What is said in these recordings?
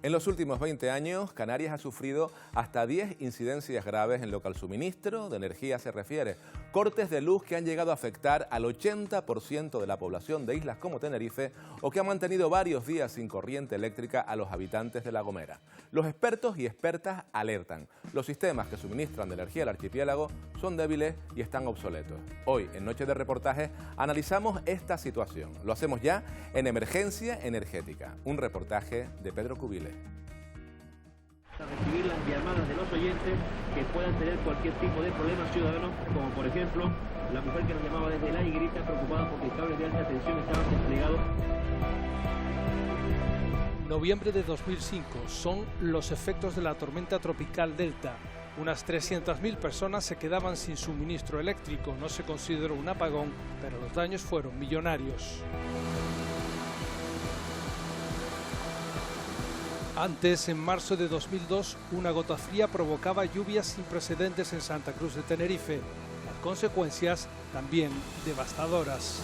En los últimos 20 años, Canarias ha sufrido hasta 10 incidencias graves en lo que al suministro de energía se refiere. Cortes de luz que han llegado a afectar al 80% de la población de islas como Tenerife o que han mantenido varios días sin corriente eléctrica a los habitantes de La Gomera. Los expertos y expertas alertan. Los sistemas que suministran de energía al archipiélago son débiles y están obsoletos. Hoy, en Noche de Reportaje, analizamos esta situación. Lo hacemos ya en Emergencia Energética. Un reportaje de Pedro Cubiles. A recibir las llamadas de los oyentes que puedan tener cualquier tipo de problema ciudadano, como por ejemplo la mujer que nos llamaba desde La Higuerita preocupada porque cables de alta tensión estaban desplegados. Noviembre de 2005 son los efectos de la tormenta tropical Delta. Unas 300.000 personas se quedaban sin suministro eléctrico. No se consideró un apagón, pero los daños fueron millonarios. Antes, en marzo de 2002, una gota fría provocaba lluvias sin precedentes en Santa Cruz de Tenerife. Las consecuencias también devastadoras.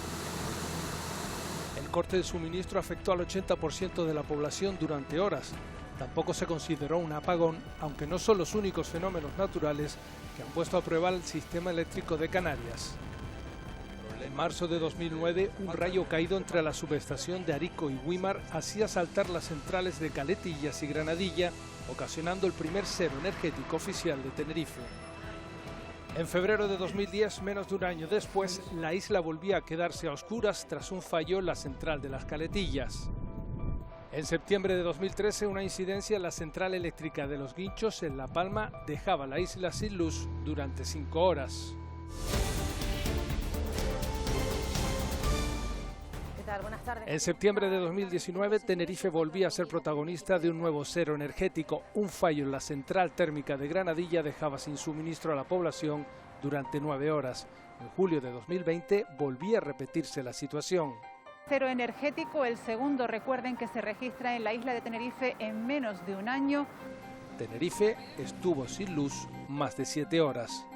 El corte de suministro afectó al 80% de la población durante horas. Tampoco se consideró un apagón, aunque no son los únicos fenómenos naturales que han puesto a prueba el sistema eléctrico de Canarias. En marzo de 2009, un rayo caído entre la subestación de Arico y Güímar hacía saltar las centrales de Caletillas y Granadilla, ocasionando el primer cero energético oficial de Tenerife. En febrero de 2010, menos de un año después, la isla volvía a quedarse a oscuras tras un fallo en la central de las Caletillas. En septiembre de 2013, una incidencia en la central eléctrica de Los Guinchos, en La Palma, dejaba la isla sin luz durante 5 horas. Buenas tardes. En septiembre de 2019, Tenerife volvía a ser protagonista de un nuevo cero energético. Un fallo en la central térmica de Granadilla dejaba sin suministro a la población durante 9 horas. En julio de 2020 volvía a repetirse la situación. Cero energético, el segundo, recuerden, que se registra en la isla de Tenerife en menos de un año. Tenerife estuvo sin luz más de 7 horas.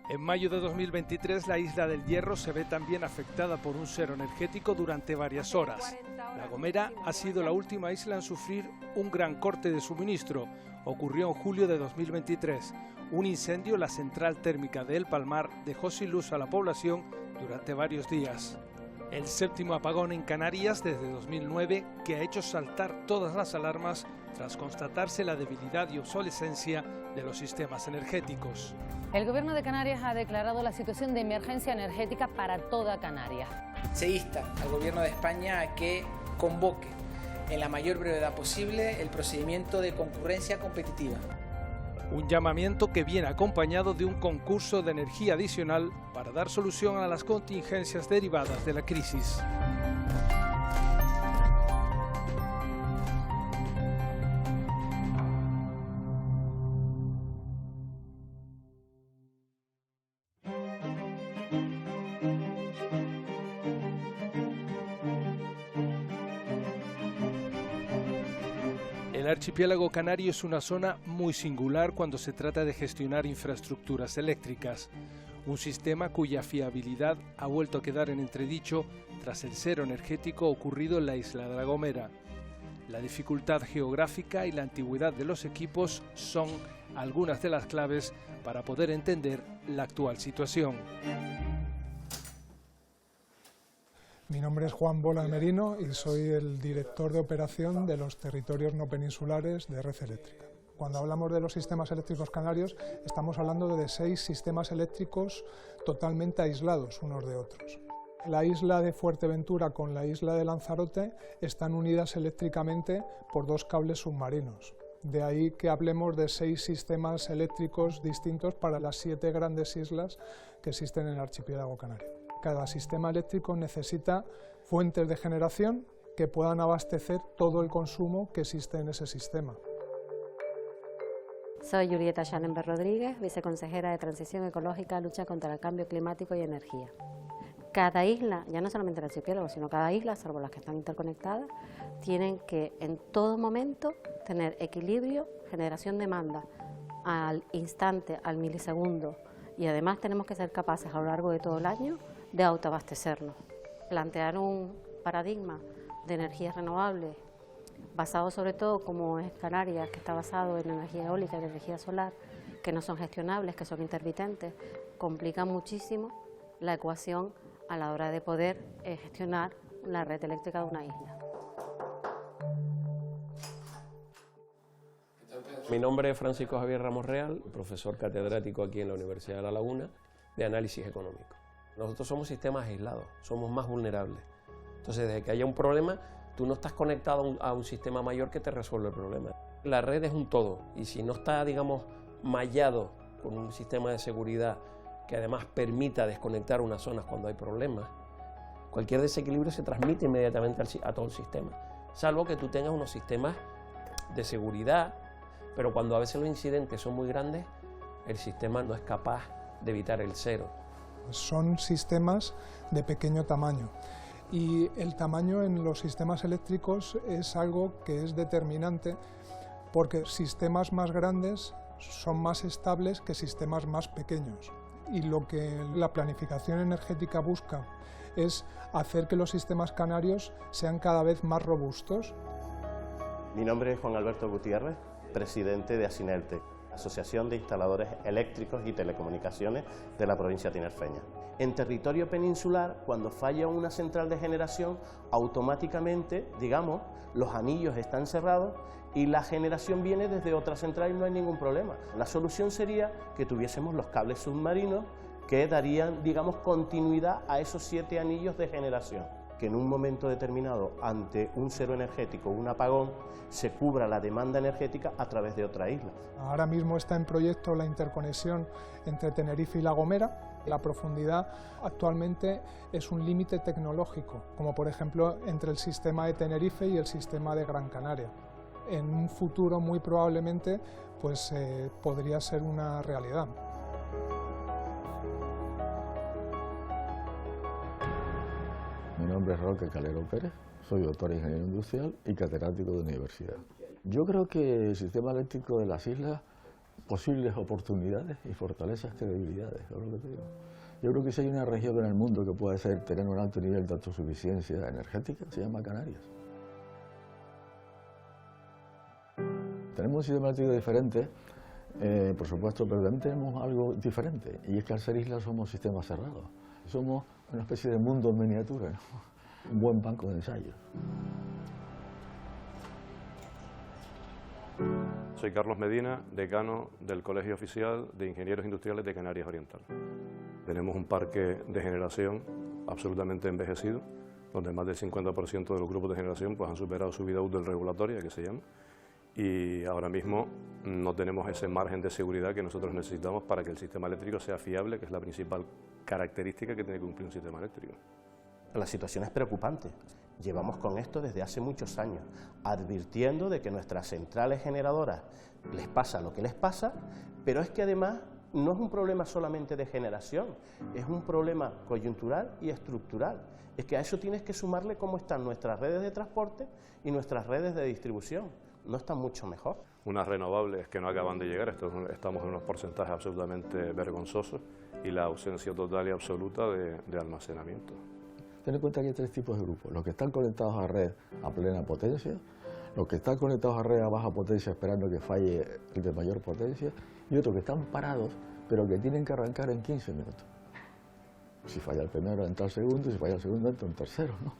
En mayo de 2023, la isla del Hierro se ve también afectada por un cero energético durante varias horas. La Gomera ha sido la última isla en sufrir un gran corte de suministro. Ocurrió en julio de 2023. Un incendio en la central térmica de El Palmar dejó sin luz a la población durante varios días. El séptimo apagón en Canarias desde 2009, que ha hecho saltar todas las alarmas tras constatarse la debilidad y obsolescencia de los sistemas energéticos. El Gobierno de Canarias ha declarado la situación de emergencia energética para toda Canarias. Se insta al Gobierno de España a que convoque en la mayor brevedad posible el procedimiento de concurrencia competitiva. Un llamamiento que viene acompañado de un concurso de energía adicional para dar solución a las contingencias derivadas de la crisis. El archipiélago canario es una zona muy singular cuando se trata de gestionar infraestructuras eléctricas. Un sistema cuya fiabilidad ha vuelto a quedar en entredicho tras el cero energético ocurrido en la isla de La Gomera. La dificultad geográfica y la antigüedad de los equipos son algunas de las claves para poder entender la actual situación. Mi nombre es Juan Bola Merino y soy el director de operación de los territorios no peninsulares de Red Eléctrica. Cuando hablamos de los sistemas eléctricos canarios, estamos hablando de 6 sistemas eléctricos totalmente aislados unos de otros. La isla de Fuerteventura con la isla de Lanzarote están unidas eléctricamente por 2 cables submarinos. De ahí que hablemos de 6 sistemas eléctricos distintos para las 7 grandes islas que existen en el archipiélago canario. Cada sistema eléctrico necesita fuentes de generación que puedan abastecer todo el consumo que existe en ese sistema. Soy Julieta Schallenberg Rodríguez, viceconsejera de Transición Ecológica, Lucha contra el Cambio Climático y Energía. Cada isla, ya no solamente el archipiélago, sino cada isla, salvo las que están interconectadas, tienen que en todo momento tener equilibrio, generación-demanda al instante, al milisegundo, y además tenemos que ser capaces a lo largo de todo el año de autoabastecernos. Plantear un paradigma de energías renovables basado sobre todo como es Canarias, que está basado en energía eólica y energía solar, que no son gestionables, que son intermitentes, complica muchísimo la ecuación a la hora de poder gestionar la red eléctrica de una isla. Mi nombre es Francisco Javier Ramos Real, profesor catedrático aquí en la Universidad de La Laguna de análisis económico. Nosotros somos sistemas aislados, somos más vulnerables. Entonces, desde que haya un problema, tú no estás conectado a un sistema mayor que te resuelve el problema. La red es un todo y si no está, digamos, mallado con un sistema de seguridad que además permita desconectar unas zonas cuando hay problemas, cualquier desequilibrio se transmite inmediatamente a todo el sistema, salvo que tú tengas unos sistemas de seguridad, pero cuando a veces los incidentes son muy grandes, el sistema no es capaz de evitar el cero. Son sistemas de pequeño tamaño y el tamaño en los sistemas eléctricos es algo que es determinante porque sistemas más grandes son más estables que sistemas más pequeños. Y lo que la planificación energética busca es hacer que los sistemas canarios sean cada vez más robustos. Mi nombre es Juan Alberto Gutiérrez, presidente de Asinelte, Asociación de Instaladores Eléctricos y Telecomunicaciones de la provincia tinerfeña. En territorio peninsular, cuando falla una central de generación, automáticamente, digamos, los anillos están cerrados y la generación viene desde otra central y no hay ningún problema. La solución sería que tuviésemos los cables submarinos que darían, digamos, continuidad a esos 7 anillos de generación, que en un momento determinado, ante un cero energético, un apagón, se cubra la demanda energética a través de otra isla. Ahora mismo está en proyecto la interconexión entre Tenerife y La Gomera. La profundidad actualmente es un límite tecnológico, como por ejemplo entre el sistema de Tenerife y el sistema de Gran Canaria. En un futuro muy probablemente pues, podría ser una realidad. Mi nombre es Roque Calero Pérez, soy doctor en Ingeniería Industrial y catedrático de universidad. Yo creo que el sistema eléctrico de las islas, posibles oportunidades y fortalezas que debilidades, es lo que te digo. Yo creo que si hay una región en el mundo que puede tener un alto nivel de autosuficiencia energética, se llama Canarias. Tenemos un sistema eléctrico diferente, por supuesto, pero también tenemos algo diferente, y es que al ser islas somos sistemas cerrados. Somos una especie de mundo en miniatura, ¿no? Un buen banco de ensayos. Soy Carlos Medina, decano del Colegio Oficial de Ingenieros Industriales de Canarias Oriental. Tenemos un parque de generación absolutamente envejecido, donde más del 50% de los grupos de generación pues, han superado su vida útil regulatoria, que se llama, y ahora mismo no tenemos ese margen de seguridad que nosotros necesitamos para que el sistema eléctrico sea fiable, que es la principal característica que tiene que cumplir un sistema eléctrico. La situación es preocupante. Llevamos con esto desde hace muchos años, advirtiendo de que nuestras centrales generadoras les pasa lo que les pasa, pero es que además no es un problema solamente de generación, es un problema coyuntural y estructural. Es que a eso tienes que sumarle cómo están nuestras redes de transporte y nuestras redes de distribución. No están mucho mejor. Unas renovables que no acaban de llegar, estamos en unos porcentajes absolutamente vergonzosos y la ausencia total y absoluta de almacenamiento. Ten en cuenta que hay 3 tipos de grupos: los que están conectados a red a plena potencia, los que están conectados a red a baja potencia esperando que falle el de mayor potencia, y otros que están parados pero que tienen que arrancar en 15 minutos. Si falla el primero entra el segundo, y si falla el segundo entra un tercero, ¿no?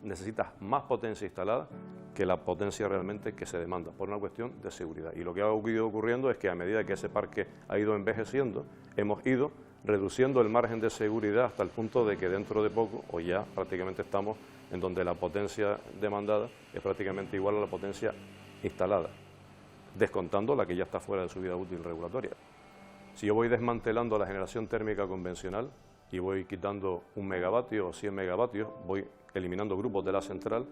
Necesitas más potencia instalada que la potencia realmente que se demanda, por una cuestión de seguridad. Y lo que ha ido ocurriendo es que a medida que ese parque ha ido envejeciendo, hemos ido reduciendo el margen de seguridad hasta el punto de que dentro de poco, o ya prácticamente estamos en donde la potencia demandada es prácticamente igual a la potencia instalada, descontando la que ya está fuera de su vida útil regulatoria. Si yo voy desmantelando la generación térmica convencional y voy quitando 1 megavatio o 100 megavatios, voy eliminando grupos de la central,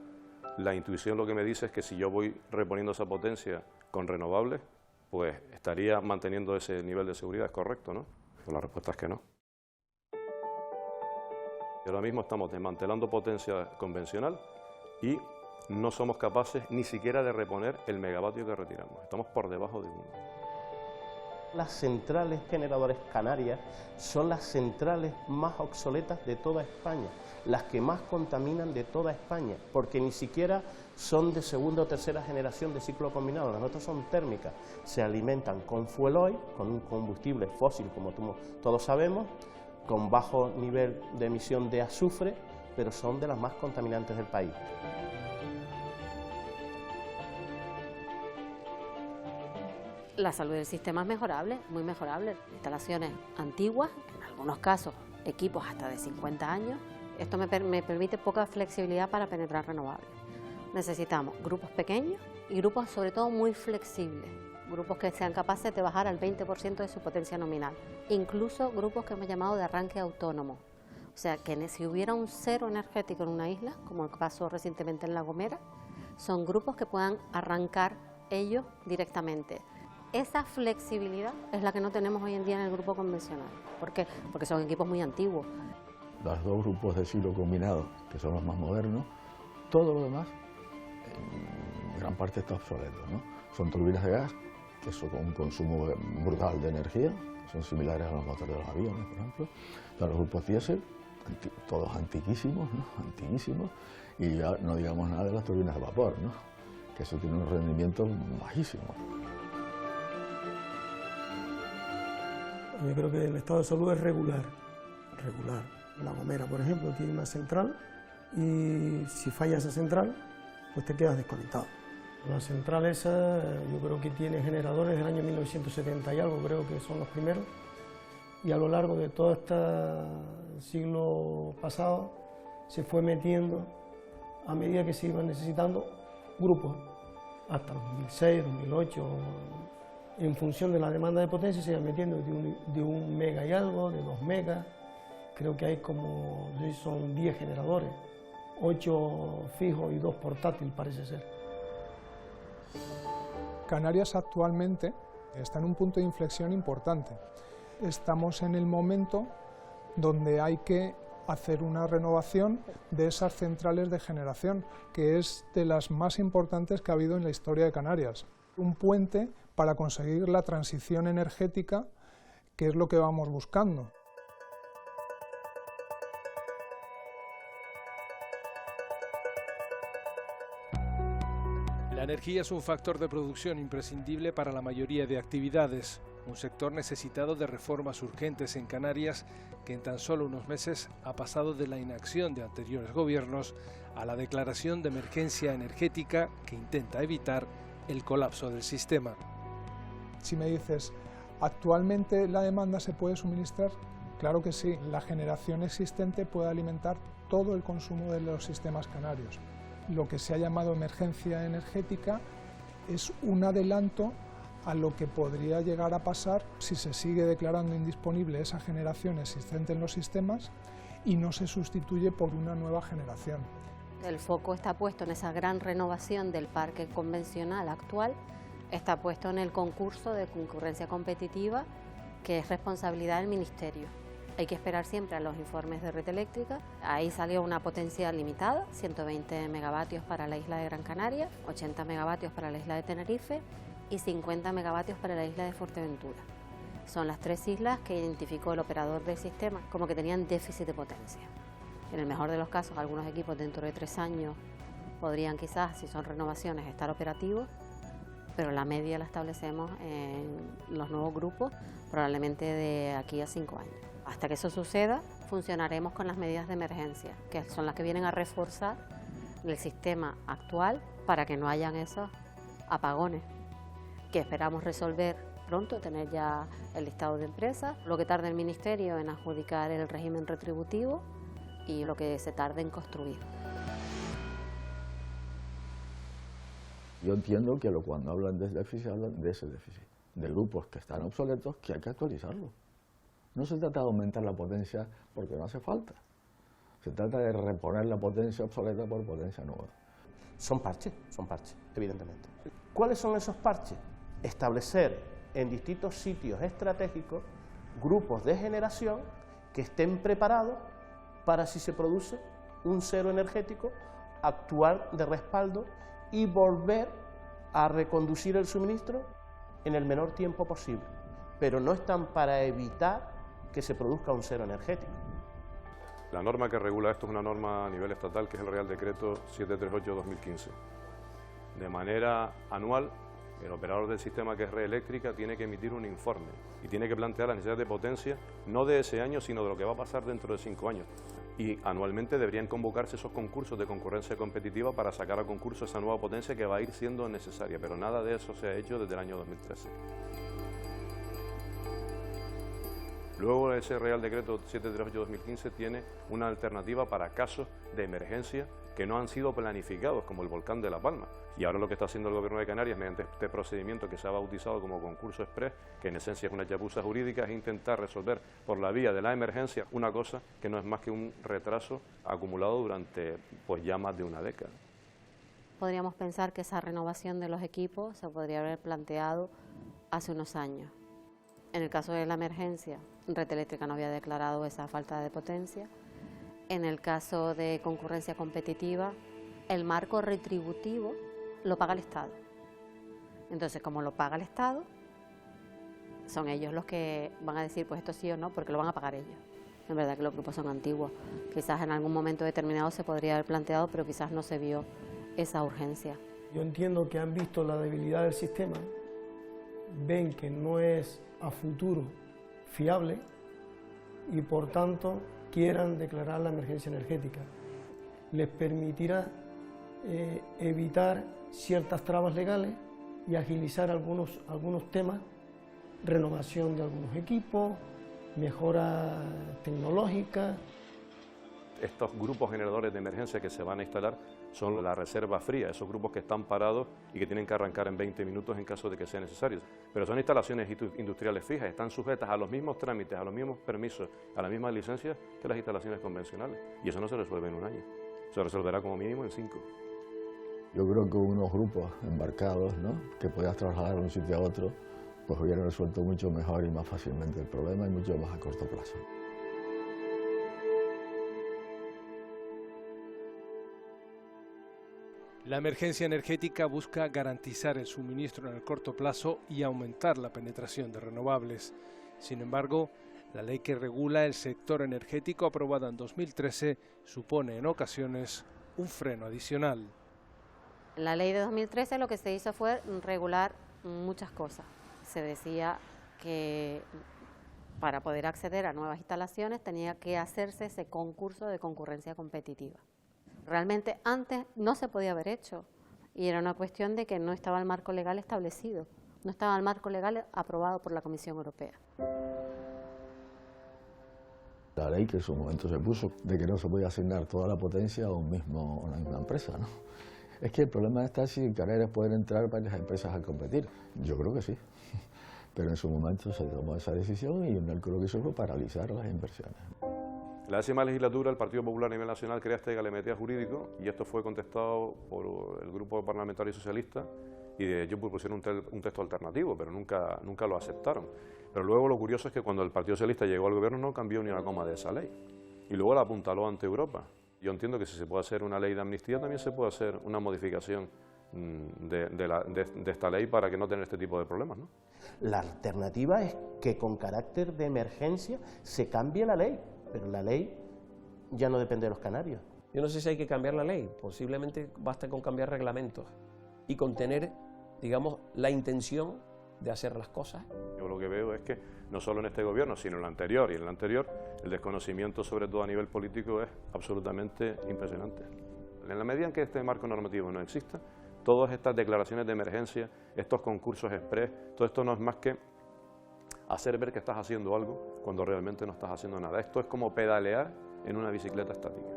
la intuición lo que me dice es que si yo voy reponiendo esa potencia con renovables, pues estaría manteniendo ese nivel de seguridad, ¿es correcto, no? Pues la respuesta es que no. Y ahora mismo estamos desmantelando potencia convencional y no somos capaces ni siquiera de reponer el megavatio que retiramos, estamos por debajo de 1. Las centrales generadoras canarias son las centrales más obsoletas de toda España, las que más contaminan de toda España, porque ni siquiera son de segunda o tercera generación de ciclo combinado, las nuestras son térmicas, se alimentan con fuel oil, con un combustible fósil, como todos sabemos, con bajo nivel de emisión de azufre, pero son de las más contaminantes del país. La salud del sistema es mejorable, muy mejorable. Instalaciones antiguas, en algunos casos equipos hasta de 50 años. Esto me permite poca flexibilidad para penetrar renovables. Necesitamos grupos pequeños y grupos sobre todo muy flexibles. Grupos que sean capaces de bajar al 20% de su potencia nominal. Incluso grupos que hemos llamado de arranque autónomo. O sea, que si hubiera un cero energético en una isla, como pasó recientemente en La Gomera, son grupos que puedan arrancar ellos directamente. Esa flexibilidad es la que no tenemos hoy en día en el grupo convencional. ¿Por qué? Porque son equipos muy antiguos. Los dos grupos de ciclo combinado, que son los más modernos, todo lo demás, en gran parte está obsoleto, ¿no? Son turbinas de gas, que son con un consumo brutal de energía, son similares a los motores de los aviones, por ejemplo. Los grupos diésel, todos antiquísimos, ¿no? Antiquísimos, y ya no digamos nada de las turbinas de vapor, ¿no? Que eso tiene un rendimiento bajísimo. Yo creo que el estado de salud es regular. La Gomera, por ejemplo, tiene una central y si falla esa central, pues te quedas desconectado. La central esa, yo creo que tiene generadores del año 1970 y algo, creo que son los primeros. Y a lo largo de todo este siglo pasado se fue metiendo, a medida que se iban necesitando, grupos. Hasta el 2006, 2008... En función de la demanda de potencia se iban metiendo de 1 mega y algo, de 2 megas. Creo que hay como, no sé si son 10 generadores, 8 fijos y 2 portátiles parece ser. Canarias actualmente está en un punto de inflexión importante. Estamos en el momento donde hay que hacer una renovación de esas centrales de generación, que es de las más importantes que ha habido en la historia de Canarias. Un puente para conseguir la transición energética, que es lo que vamos buscando. La energía es un factor de producción imprescindible para la mayoría de actividades, un sector necesitado de reformas urgentes en Canarias que en tan solo unos meses ha pasado de la inacción de anteriores gobiernos a la declaración de emergencia energética que intenta evitar el colapso del sistema. Si me dices, ¿actualmente la demanda se puede suministrar? Claro que sí, la generación existente puede alimentar todo el consumo de los sistemas canarios. Lo que se ha llamado emergencia energética es un adelanto a lo que podría llegar a pasar si se sigue declarando indisponible esa generación existente en los sistemas y no se sustituye por una nueva generación. El foco está puesto en esa gran renovación del parque convencional actual, está puesto en el concurso de concurrencia competitiva, que es responsabilidad del Ministerio. Hay que esperar siempre a los informes de red eléctrica. Ahí salió una potencia limitada, 120 megavatios para la isla de Gran Canaria, 80 megavatios para la isla de Tenerife y 50 megavatios para la isla de Fuerteventura. Son las 3 islas que identificó el operador del sistema como que tenían déficit de potencia. En el mejor de los casos, algunos equipos dentro de 3 años podrían quizás, si son renovaciones, estar operativos, pero la media la establecemos en los nuevos grupos probablemente de aquí a 5 años. Hasta que eso suceda, funcionaremos con las medidas de emergencia, que son las que vienen a reforzar el sistema actual para que no hayan esos apagones, que esperamos resolver pronto, tener ya el listado de empresas, lo que tarde el Ministerio en adjudicar el régimen retributivo y lo que se tarde en construir. Yo entiendo que cuando hablan de déficit, hablan de ese déficit, de grupos que están obsoletos, que hay que actualizarlos. No se trata de aumentar la potencia porque no hace falta. Se trata de reponer la potencia obsoleta por potencia nueva. Son parches, evidentemente. ¿Cuáles son esos parches? Establecer en distintos sitios estratégicos grupos de generación que estén preparados para, si se produce un cero energético, actuar de respaldo y volver a reconducir el suministro en el menor tiempo posible. pero no están para evitar que se produzca un cero energético. La norma que regula esto es una norma a nivel estatal, que es el Real Decreto 738/2015. De manera anual, el operador del sistema, que es Red Eléctrica, tiene que emitir un informe y tiene que plantear las necesidades de potencia, no de ese año, sino de lo que va a pasar dentro de 5 años. Y anualmente deberían convocarse esos concursos de concurrencia competitiva para sacar a concurso esa nueva potencia que va a ir siendo necesaria, pero nada de eso se ha hecho desde el año 2013. Luego ese Real Decreto 738/2015 tiene una alternativa para casos de emergencia que no han sido planificados, como el volcán de La Palma. Y ahora lo que está haciendo el Gobierno de Canarias, mediante este procedimiento que se ha bautizado como concurso exprés, que en esencia es una chapuza jurídica, es intentar resolver por la vía de la emergencia una cosa que no es más que un retraso acumulado durante ya más de una década. Podríamos pensar que esa renovación de los equipos se podría haber planteado hace unos años. En el caso de la emergencia, Red Eléctrica no había declarado esa falta de potencia. En el caso de concurrencia competitiva, el marco retributivo lo paga el Estado. Entonces, como lo paga el Estado, son ellos los que van a decir, pues esto sí o no, porque lo van a pagar ellos. En verdad que los grupos son antiguos. Quizás en algún momento determinado se podría haber planteado, pero quizás no se vio esa urgencia. Yo entiendo que han visto la debilidad del sistema, ven que no es a futuro fiable y por tanto quieran declarar la emergencia energética. Les permitirá evitar ciertas trabas legales y agilizar algunos temas, renovación de algunos equipos, mejora tecnológica. Estos grupos generadores de emergencia que se van a instalar son la reserva fría, esos grupos que están parados y que tienen que arrancar en 20 minutos en caso de que sea necesario. Pero son instalaciones industriales fijas, están sujetas a los mismos trámites, a los mismos permisos, a las mismas licencias que las instalaciones convencionales. Y eso no se resuelve en un año, se resolverá como mínimo en 5. Yo creo que unos grupos embarcados, ¿no?, que puedas trasladar de un sitio a otro, pues hubieran resuelto mucho mejor y más fácilmente el problema y mucho más a corto plazo. La emergencia energética busca garantizar el suministro en el corto plazo y aumentar la penetración de renovables. Sin embargo, la ley que regula el sector energético, aprobada en 2013, supone en ocasiones un freno adicional. La ley de 2013 lo que se hizo fue regular muchas cosas. Se decía que para poder acceder a nuevas instalaciones tenía que hacerse ese concurso de concurrencia competitiva. Realmente antes no se podía haber hecho y era una cuestión de que no estaba el marco legal establecido, no estaba el marco legal aprobado por la Comisión Europea. La ley que en su momento se puso de que no se podía asignar toda la potencia a una misma empresa, ¿no? Es que el problema está si en Canarias pueden entrar varias empresas a competir. Yo creo que sí, pero en su momento se tomó esa decisión y UNELCO lo que hizo fue paralizar las inversiones. En la 10ª legislatura, el Partido Popular a nivel nacional crea este galimatías jurídico y esto fue contestado por el grupo parlamentario socialista y de ellos propusieron un texto alternativo, pero nunca lo aceptaron. Pero luego lo curioso es que cuando el Partido Socialista llegó al gobierno no cambió ni una coma de esa ley y luego la apuntaló ante Europa. Yo entiendo que si se puede hacer una ley de amnistía, también se puede hacer una modificación de esta ley para que no tener este tipo de problemas, ¿no? La alternativa es que con carácter de emergencia se cambie la ley, pero la ley ya no depende de los canarios. Yo no sé si hay que cambiar la ley, posiblemente basta con cambiar reglamentos y con tener, digamos, la intención de hacer las cosas. Yo lo que veo es que no solo en este gobierno, sino en el anterior y en el anterior, el desconocimiento, sobre todo a nivel político, es absolutamente impresionante. En la medida en que este marco normativo no exista, todas estas declaraciones de emergencia, estos concursos exprés, todo esto no es más que hacer ver que estás haciendo algo cuando realmente no estás haciendo nada. Esto es como pedalear en una bicicleta estática.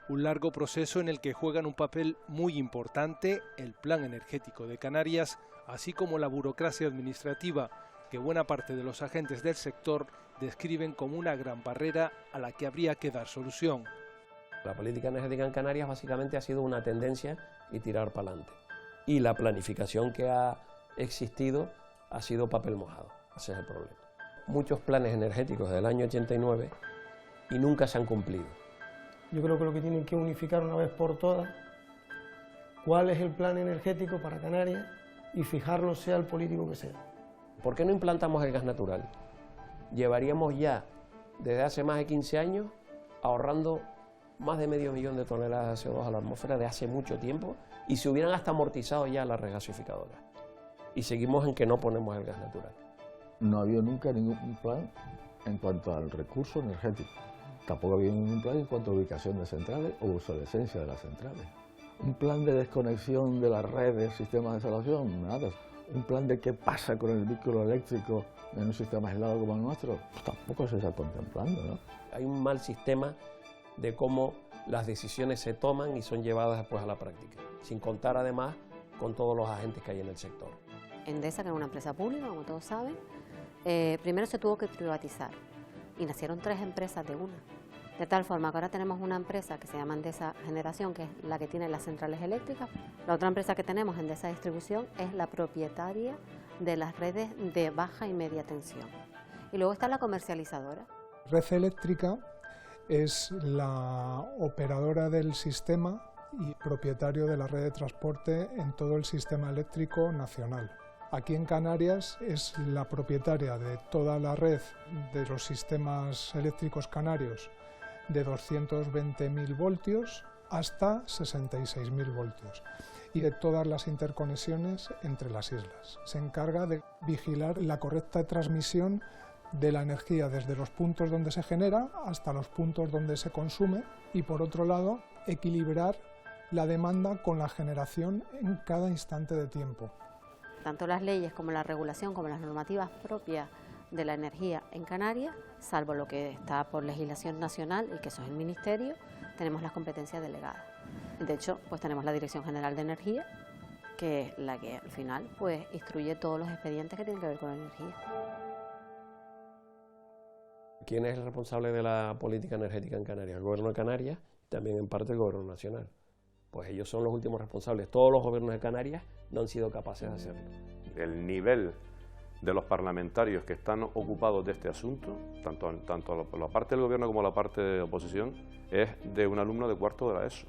Un largo proceso en el que juegan un papel muy importante el Plan Energético de Canarias, así como la burocracia administrativa, que buena parte de los agentes del sector describen como una gran barrera a la que habría que dar solución. La política energética en Canarias básicamente ha sido una tendencia y tirar para adelante. Y la planificación que ha existido ha sido papel mojado. Ese es el problema. Muchos planes energéticos del año 89 y nunca se han cumplido. Yo creo que lo que tienen que unificar una vez por todas cuál es el plan energético para Canarias y fijarlo sea el político que sea. ¿Por qué no implantamos el gas natural? Llevaríamos ya, desde hace más de 15 años, ahorrando más de 500 000 de toneladas de CO2 a la atmósfera de hace mucho tiempo y se hubieran hasta amortizado ya las regasificadoras. Y seguimos en que no ponemos el gas natural. No ha habido nunca ningún plan en cuanto al recurso energético. Tampoco ha habido ningún plan en cuanto a ubicación de centrales o obsolescencia de las centrales. Un plan de desconexión de la red del sistema de salvación, nada. Un plan de qué pasa con el vehículo eléctrico en un sistema aislado como el nuestro, pues tampoco se está contemplando, ¿no? Hay un mal sistema de cómo las decisiones se toman y son llevadas después a la práctica, sin contar además con todos los agentes que hay en el sector. Endesa, que es una empresa pública, como todos saben, primero se tuvo que privatizar y nacieron 3 empresas de una. De tal forma que ahora tenemos una empresa que se llama Endesa Generación, que es la que tiene las centrales eléctricas. La otra empresa que tenemos, Endesa Distribución, es la propietaria de las redes de baja y media tensión. Y luego está la comercializadora. Red Eléctrica es la operadora del sistema y propietario de la red de transporte en todo el sistema eléctrico nacional. Aquí en Canarias es la propietaria de toda la red de los sistemas eléctricos canarios de 220.000 voltios hasta 66.000 voltios y de todas las interconexiones entre las islas. Se encarga de vigilar la correcta transmisión de la energía desde los puntos donde se genera hasta los puntos donde se consume y, por otro lado, equilibrar la demanda con la generación en cada instante de tiempo. Tanto las leyes como la regulación como las normativas propias de la energía en Canarias, salvo lo que está por legislación nacional y que eso es el Ministerio, tenemos las competencias delegadas. De hecho, pues tenemos la Dirección General de Energía, que es la que al final pues instruye todos los expedientes que tienen que ver con la energía. ¿Quién es el responsable de la política energética en Canarias? El Gobierno de Canarias, también en parte el Gobierno nacional. Pues ellos son los últimos responsables. Todos los gobiernos de Canarias no han sido capaces de hacerlo. El nivel de los parlamentarios que están ocupados de este asunto, tanto la parte del gobierno como la parte de oposición, es de un alumno de cuarto de la ESO,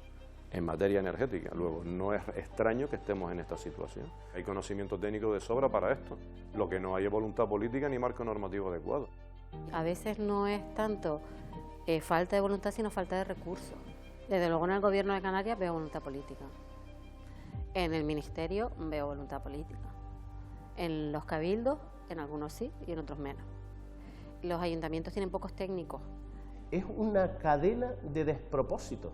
en materia energética. Luego, no es extraño que estemos en esta situación. Hay conocimiento técnico de sobra para esto, lo que no hay es voluntad política ni marco normativo adecuado. A veces no es tanto falta de voluntad, sino falta de recursos. Desde luego en el Gobierno de Canarias veo voluntad política. En el Ministerio veo voluntad política. En los cabildos, en algunos sí y en otros menos. Los ayuntamientos tienen pocos técnicos. Es una cadena de despropósitos.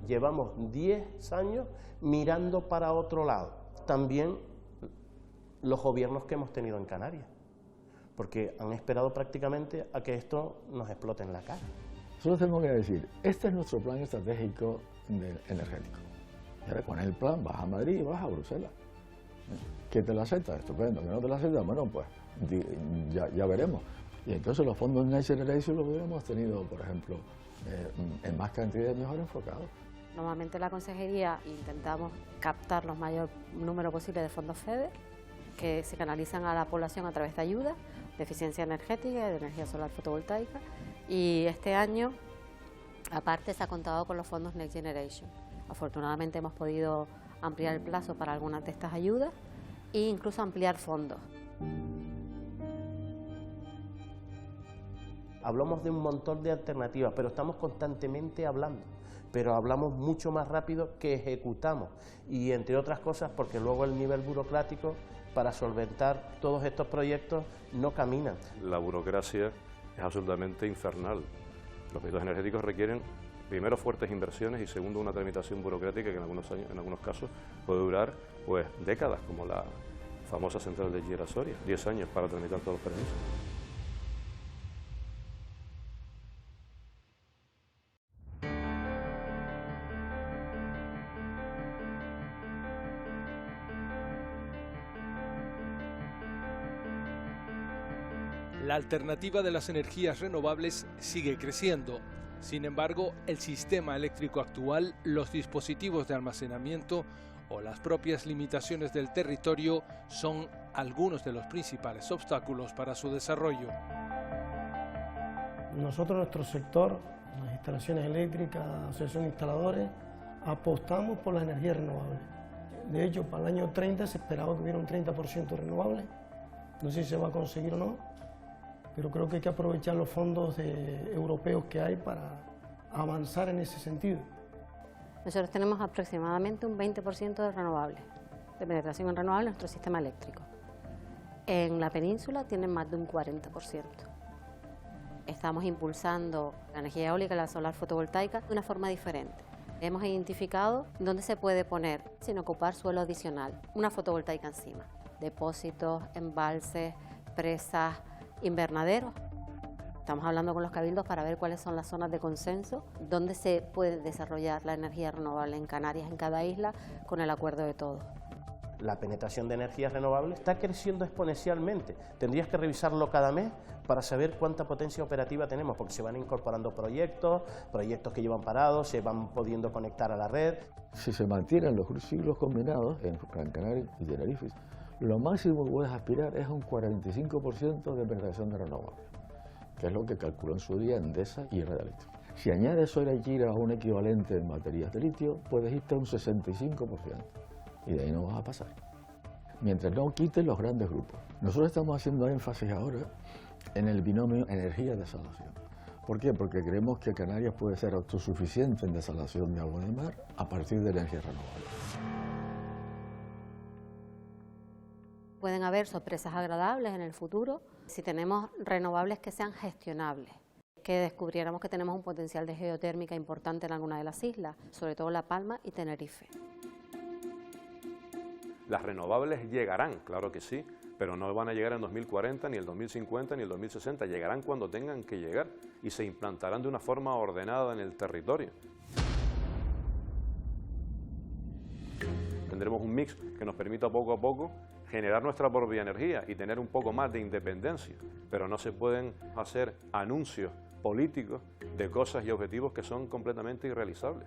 Llevamos 10 años mirando para otro lado. También los gobiernos que hemos tenido en Canarias, porque han esperado prácticamente a que esto nos explote en la cara. Solo tengo que decir, este es nuestro plan estratégico energético. Y ahora con el plan vas a Madrid y vas a Bruselas. ¿Que te lo acepta? Estupendo. ¿Que no te lo acepta? Bueno, pues ya veremos. Y entonces los fondos Next Generation los hubiéramos tenido, por ejemplo, en más cantidad y mejor enfocados. Normalmente en la consejería intentamos captar los mayor número posible de fondos FEDER que se canalizan a la población a través de ayudas de eficiencia energética y de energía solar fotovoltaica. Y este año, aparte, se ha contado con los fondos Next Generation. Afortunadamente hemos podido ampliar el plazo para algunas de estas ayudas e incluso ampliar fondos. Hablamos de un montón de alternativas, pero estamos constantemente hablando, pero hablamos mucho más rápido que ejecutamos, y entre otras cosas porque luego el nivel burocrático para solventar todos estos proyectos no camina. La burocracia es absolutamente infernal. Los proyectos energéticos requieren, primero, fuertes inversiones y segundo, una tramitación burocrática que en algunos casos puede durar pues décadas, como la famosa central de Girasoria, 10 años para tramitar todos los permisos. La alternativa de las energías renovables sigue creciendo. Sin embargo, el sistema eléctrico actual, los dispositivos de almacenamiento o las propias limitaciones del territorio son algunos de los principales obstáculos para su desarrollo. Nosotros, nuestro sector, las instalaciones eléctricas, asociación de instaladores, apostamos por la energía renovable. De hecho, para el año 30 se esperaba que hubiera un 30% renovable. No sé si se va a conseguir o no, pero creo que hay que aprovechar los fondos europeos que hay para avanzar en ese sentido. Nosotros tenemos aproximadamente un 20% de renovables, de penetración en renovables en nuestro sistema eléctrico. En la península tienen más de un 40%. Estamos impulsando la energía eólica y la solar fotovoltaica de una forma diferente. Hemos identificado dónde se puede poner, sin ocupar suelo adicional, una fotovoltaica encima. Depósitos, embalses, presas, invernaderos. Estamos hablando con los cabildos para ver cuáles son las zonas de consenso, dónde se puede desarrollar la energía renovable en Canarias, en cada isla, con el acuerdo de todos. La penetración de energías renovables está creciendo exponencialmente. Tendrías que revisarlo cada mes para saber cuánta potencia operativa tenemos, porque se van incorporando proyectos que llevan parados, se van pudiendo conectar a la red. Si se mantienen los ciclos combinados en Gran Canaria y Tenerife, lo máximo que puedes aspirar es un 45% de penetración de renovables, que es lo que calculó en su día Endesa y Red Eléctrica. Si añades Solar Gira a un equivalente en baterías de litio, puedes irte a un 65%, y de ahí no vas a pasar, mientras no quites los grandes grupos. Nosotros estamos haciendo énfasis ahora en el binomio energía-desalación. ¿Por qué? Porque creemos que Canarias puede ser autosuficiente en desalación de agua de mar a partir de energías renovables. Pueden haber sorpresas agradables en el futuro si tenemos renovables que sean gestionables, que descubriéramos que tenemos un potencial de geotérmica importante en alguna de las islas, sobre todo La Palma y Tenerife. Las renovables llegarán, claro que sí, pero no van a llegar en 2040, ni el 2050, ni el 2060, llegarán cuando tengan que llegar y se implantarán de una forma ordenada en el territorio. Tendremos un mix que nos permita poco a poco generar nuestra propia energía y tener un poco más de independencia, pero no se pueden hacer anuncios políticos de cosas y objetivos que son completamente irrealizables.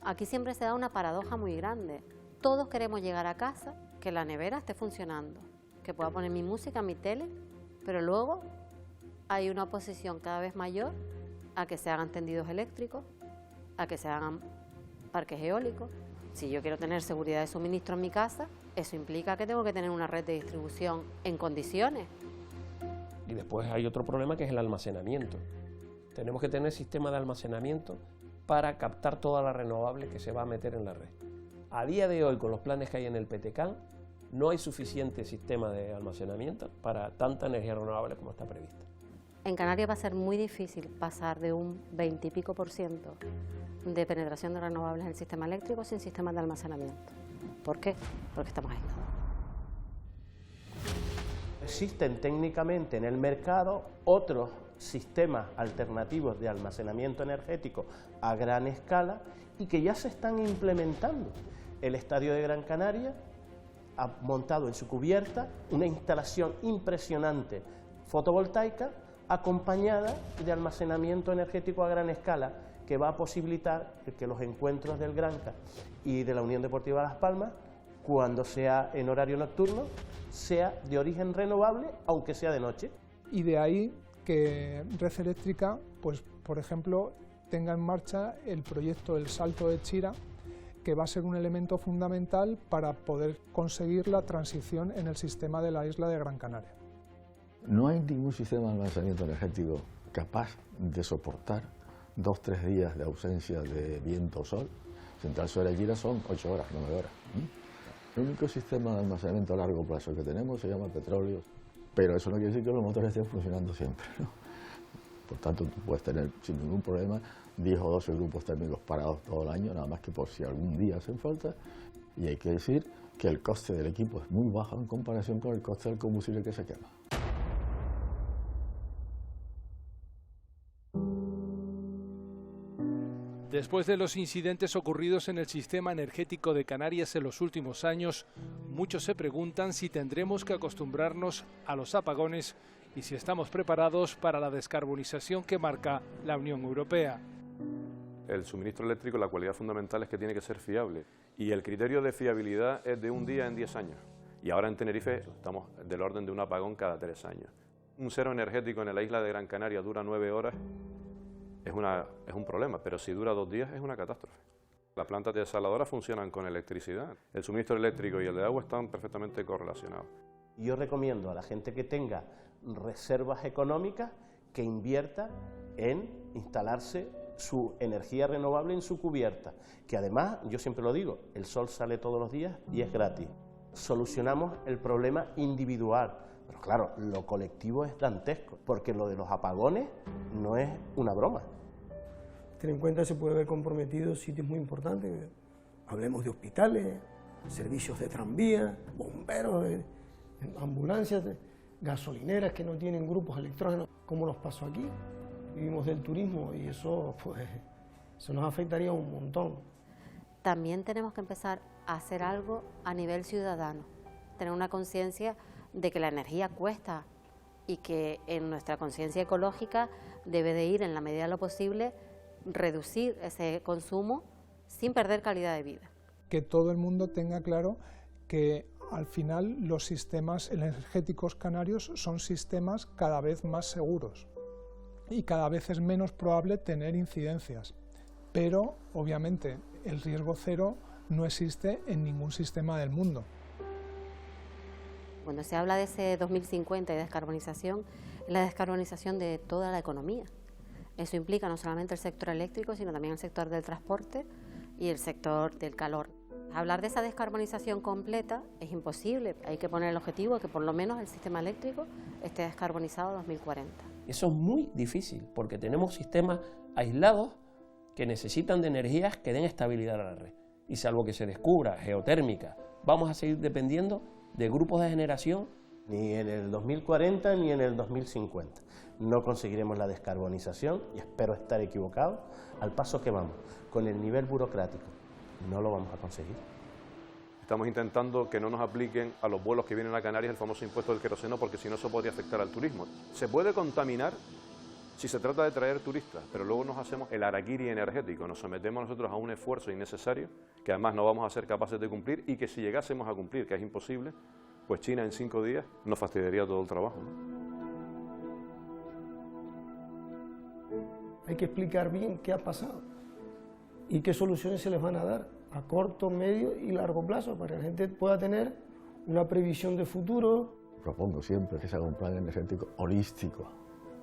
Aquí siempre se da una paradoja muy grande. Todos queremos llegar a casa, que la nevera esté funcionando, que pueda poner mi música, mi tele, pero luego hay una oposición cada vez mayor a que se hagan tendidos eléctricos, a que se hagan parques eólicos. Si yo quiero tener seguridad de suministro en mi casa, eso implica que tengo que tener una red de distribución en condiciones. Y después hay otro problema que es el almacenamiento. Tenemos que tener sistema de almacenamiento para captar toda la renovable que se va a meter en la red. A día de hoy, con los planes que hay en el PTCAN, no hay suficiente sistema de almacenamiento para tanta energía renovable como está prevista. En Canarias va a ser muy difícil pasar de un 20 y pico % de penetración de renovables en el sistema eléctrico sin sistema de almacenamiento. ¿Por qué? Porque estamos aislados. Existen técnicamente en el mercado otros sistemas alternativos de almacenamiento energético a gran escala y que ya se están implementando. El Estadio de Gran Canaria ha montado en su cubierta una instalación impresionante fotovoltaica acompañada de almacenamiento energético a gran escala que va a posibilitar que los encuentros del Granca y de la Unión Deportiva Las Palmas, cuando sea en horario nocturno, sea de origen renovable, aunque sea de noche. Y de ahí que Red Eléctrica, pues, por ejemplo, tenga en marcha el proyecto El Salto de Chira, que va a ser un elemento fundamental para poder conseguir la transición en el sistema de la isla de Gran Canaria. No hay ningún sistema de almacenamiento energético capaz de soportar 2 o 3 días de ausencia de viento o sol. Central Solar Gira son 8 horas, 9 horas. El único sistema de almacenamiento a largo plazo que tenemos se llama petróleo, pero eso no quiere decir que los motores estén funcionando siempre, ¿no? Por tanto, tú puedes tener sin ningún problema 10 o 12 grupos térmicos parados todo el año, nada más que por si algún día hacen falta. Y hay que decir que el coste del equipo es muy bajo en comparación con el coste del combustible que se quema. Después de los incidentes ocurridos en el sistema energético de Canarias en los últimos años, muchos se preguntan si tendremos que acostumbrarnos a los apagones y si estamos preparados para la descarbonización que marca la Unión Europea. El suministro eléctrico, la cualidad fundamental es que tiene que ser fiable y el criterio de fiabilidad es de un día en 10 años. Y ahora en Tenerife estamos del orden de un apagón cada 3 años. Un cero energético en la isla de Gran Canaria dura 9 horas es un problema, pero si dura 2 días es una catástrofe. Las plantas desaladoras funcionan con electricidad. El suministro eléctrico y el de agua están perfectamente correlacionados. Yo recomiendo a la gente que tenga reservas económicas que invierta en instalarse su energía renovable en su cubierta, que además, yo siempre lo digo, el sol sale todos los días y es gratis. Solucionamos el problema individual, pero claro, lo colectivo es dantesco, porque lo de los apagones no es una broma. Ten en cuenta que se puede ver comprometido sitios muy importantes, hablemos de hospitales, servicios de tranvía, bomberos, ambulancias, gasolineras que no tienen grupos electrógenos, como nos pasó aquí. Vivimos del turismo y eso nos afectaría un montón. También tenemos que empezar a hacer algo a nivel ciudadano, tener una conciencia de que la energía cuesta y que en nuestra conciencia ecológica debe de ir, en la medida de lo posible, reducir ese consumo sin perder calidad de vida. Que todo el mundo tenga claro que al final los sistemas energéticos canarios son sistemas cada vez más seguros y cada vez es menos probable tener incidencias, pero obviamente el riesgo cero no existe en ningún sistema del mundo. Cuando se habla de ese 2050 y descarbonización, es la descarbonización de toda la economía. Eso implica no solamente el sector eléctrico, sino también el sector del transporte y el sector del calor. Hablar de esa descarbonización completa es imposible, hay que poner el objetivo de que por lo menos el sistema eléctrico esté descarbonizado en 2040. Eso es muy difícil porque tenemos sistemas aislados que necesitan de energías que den estabilidad a la red. Y salvo que se descubra geotérmica, vamos a seguir dependiendo de grupos de generación. Ni en el 2040 ni en el 2050. No conseguiremos la descarbonización, y espero estar equivocado, al paso que vamos, con el nivel burocrático. No lo vamos a conseguir. Estamos intentando que no nos apliquen a los vuelos que vienen a Canarias el famoso impuesto del queroseno, porque si no eso podría afectar al turismo. Se puede contaminar si se trata de traer turistas, pero luego nos hacemos el harakiri energético, nos sometemos nosotros a un esfuerzo innecesario, que además no vamos a ser capaces de cumplir, y que si llegásemos a cumplir, que es imposible, pues China en 5 días nos fastidiaría todo el trabajo, ¿no? Hay que explicar bien qué ha pasado y qué soluciones se les van a dar a corto, medio y largo plazo para que la gente pueda tener una previsión de futuro. Propongo siempre que se haga un plan energético holístico.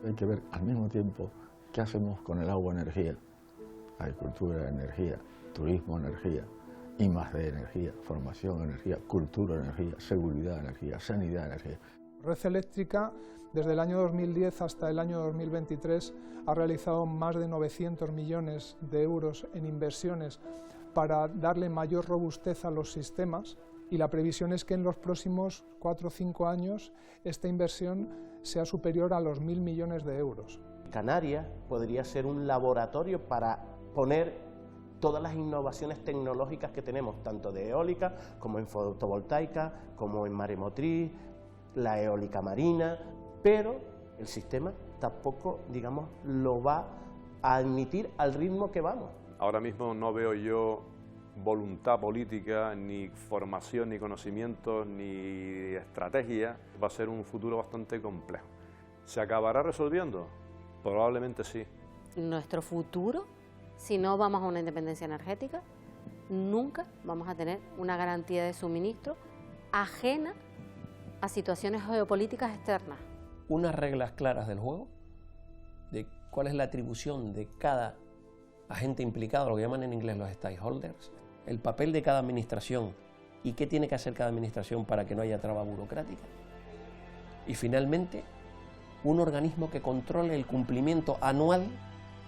Hay que ver al mismo tiempo qué hacemos con el agua energía, agricultura energía, turismo energía, I+D energía, formación energía, cultura energía, seguridad energía, sanidad energía. Red Eléctrica, desde el año 2010 hasta el año 2023, ha realizado más de 900 millones de euros en inversiones para darle mayor robustez a los sistemas, y la previsión es que en los próximos 4 o 5 años esta inversión sea superior a los 1.000 millones de euros. Canarias podría ser un laboratorio para poner todas las innovaciones tecnológicas que tenemos, tanto de eólica como en fotovoltaica, como en maremotriz, la eólica marina, pero el sistema tampoco, digamos, lo va a admitir al ritmo que vamos. Ahora mismo no veo yo voluntad política, ni formación, ni conocimientos, ni estrategia. Va a ser un futuro bastante complejo. ¿Se acabará resolviendo? Probablemente sí. Nuestro futuro, si no vamos a una independencia energética, nunca vamos a tener una garantía de suministro ajena a situaciones geopolíticas externas. Unas reglas claras del juego, de cuál es la atribución de cada agente implicado, lo que llaman en inglés los stakeholders, el papel de cada administración y qué tiene que hacer cada administración para que no haya traba burocrática. Y finalmente, un organismo que controle el cumplimiento anual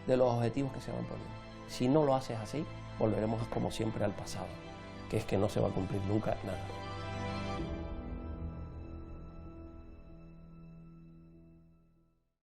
de los objetivos que se van poniendo. Si no lo haces así, volveremos como siempre al pasado, que es que no se va a cumplir nunca nada.